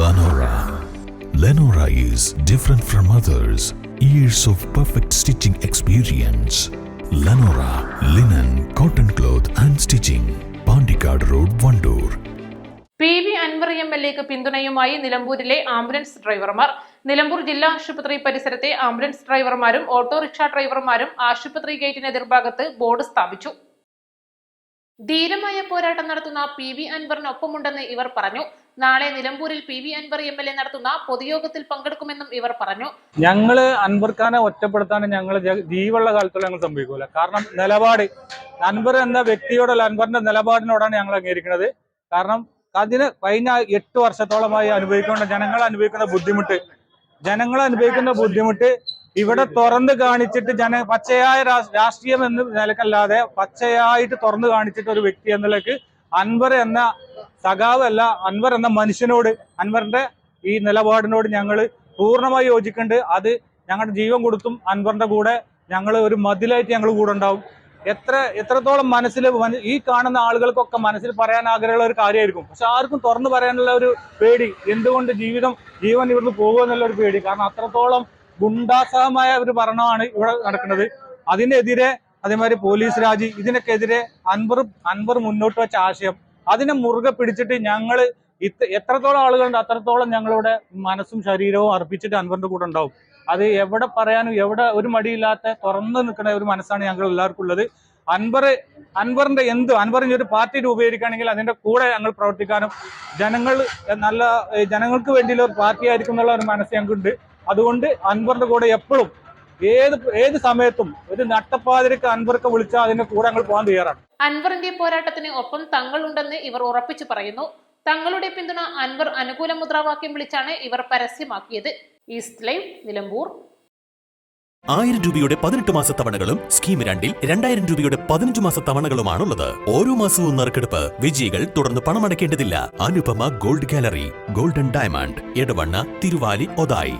Lenora. Lenora is different from others. Years of perfect stitching experience. Lenora linen, cotton cloth and stitching. Pandikad Road, Vandoor. PV Anwar എംഎൽഎക്ക് പിന്തുണയുമായി നിലമ്പൂരിലെ ambulance ഡ്രൈവർമാർ. നിലമ്പൂർ ജില്ലാ ആശുപത്രി പരിസരത്തെ ambulance ഡ്രൈവർമാരും autorickshaw ഡ്രൈവർമാരും ആശുപത്രി ഗേറ്റിന് എതിർഭാഗത്ത് ബോർഡ് സ്ഥാപിച്ചു. ധീരമായ പോരാട്ടം നടത്തുന്ന PV അൻവറിനൊപ്പമുണ്ടെന്ന് ഇവർ പറഞ്ഞു. നാളെ നിലമ്പൂരിൽ PV അൻവർ MLA നടത്തുന്ന പൊതുയോഗത്തിൽ പങ്കെടുക്കുമെന്നും ഇവർ പറഞ്ഞു. ഞങ്ങള് അൻവർഖാനെ ഒറ്റപ്പെടുത്താൻ ഞങ്ങൾ ജീവുള്ള കാലത്തോളം ഞങ്ങൾ സംഭവിക്കൂല. കാരണം നിലപാട് അൻവർ എന്ന വ്യക്തിയോടല്ല, അൻവറിന്റെ നിലപാടിനോടാണ് ഞങ്ങൾ അംഗീകരിക്കുന്നത്. കാരണം അതിന് കഴിഞ്ഞ 8 വർഷത്തോളമായി ജനങ്ങൾ അനുഭവിക്കുന്ന ബുദ്ധിമുട്ട് ഇവിടെ തുറന്നു കാണിച്ചിട്ട് പച്ചയായ രാഷ്ട്രീയം എന്ന് നിലക്കല്ലാതെ പച്ചയായിട്ട് തുറന്നു കാണിച്ചിട്ട് ഒരു വ്യക്തി എന്നതിലേക്ക് അൻവർ എന്ന സഖാവല്ല, അൻവർ എന്ന മനുഷ്യനോട്, അൻവറിന്റെ ഈ നിലപാടിനോട് ഞങ്ങൾ പൂർണ്ണമായി യോജിക്കുന്നുണ്ട്. അത് ഞങ്ങളുടെ ജീവൻ കൊടുത്തും അൻവറിന്റെ കൂടെ ഞങ്ങൾ ഒരു മതിലായിട്ട് ഞങ്ങൾ കൂടെ ഉണ്ടാവും. എത്രത്തോളം മനസ്സിൽ ഈ കാണുന്ന ആളുകൾക്കൊക്കെ മനസ്സിൽ പറയാൻ ആഗ്രഹമുള്ള ഒരു കാര്യമായിരിക്കും. പക്ഷെ ആർക്കും തുറന്നു പറയാനുള്ള ഒരു പേടി, എന്തുകൊണ്ട് ജീവൻ ഇവിടുന്ന് പോകുമെന്നുള്ള ഒരു പേടി. കാരണം അത്രത്തോളം ഗുണ്ടാസഹമായ ഒരു ഭരണമാണ് ഇവിടെ നടക്കുന്നത്. അതിനെതിരെ അതേമാതിരി പോലീസ് രാജി, ഇതിനൊക്കെതിരെ അൻവർ മുന്നോട്ട് വെച്ച ആശയം അതിനെ മുറുകെ പിടിച്ചിട്ട് ഞങ്ങൾ എത്രത്തോളം ആളുകളുണ്ട് അത്രത്തോളം ഞങ്ങളുടെ മനസ്സും ശരീരവും അർപ്പിച്ചിട്ട് അൻവറിന്റെ കൂടെ ഉണ്ടാവും. അത് എവിടെ പറയാനും എവിടെ ഒരു മടിയില്ലാത്ത തുറന്നു നിൽക്കുന്ന ഒരു മനസ്സാണ് ഞങ്ങൾ എല്ലാവർക്കും ഉള്ളത്. അൻവറിന്റെ ഒരു പാർട്ടി രൂപീകരിക്കുകയാണെങ്കിൽ അതിന്റെ കൂടെ ഞങ്ങൾ പ്രവർത്തിക്കാനും ജനങ്ങൾക്ക് വേണ്ടിയുള്ള ഒരു പാർട്ടി ആയിരിക്കും എന്നുള്ള ഒരു മനസ്സ് ഞങ്ങൾക്കുണ്ട്. അതുകൊണ്ട് അൻവറിന്റെ കൂടെ എപ്പോഴും ഏത് സമയത്തും ഒരു നട്ടപ്പാതിരിക്ക് അൻവർക്ക് വിളിച്ചാൽ അതിന്റെ കൂടെ ഞങ്ങൾ പോകാൻ തയ്യാറാണ്. അൻവറിന്റെ പോരാട്ടത്തിന് ഒപ്പം തങ്ങളുണ്ടെന്ന് ഇവർ ഉറപ്പിച്ചു പറയുന്നു. തങ്ങളുടെ പിന്തുണ അൻവർ അനുകൂല മുദ്രാവാക്യം വിളിച്ചാണ് ഇവർ പരസ്യമാക്കിയത്. East live, Nilambur. 1000 രൂപയുടെ 18 മാസ തവണകളും സ്കീം 2-ൽ 2000 രൂപയുടെ 15 മാസ തവണകളുമാണുള്ളത്. ഓരോ മാസവും നറുക്കെടുപ്പ്. വിജയികൾ തുടർന്ന് പണമടയ്ക്കേണ്ടതില്ല. Anupama gold gallery, golden diamond, Edavanna, Thiruvali, Othayi.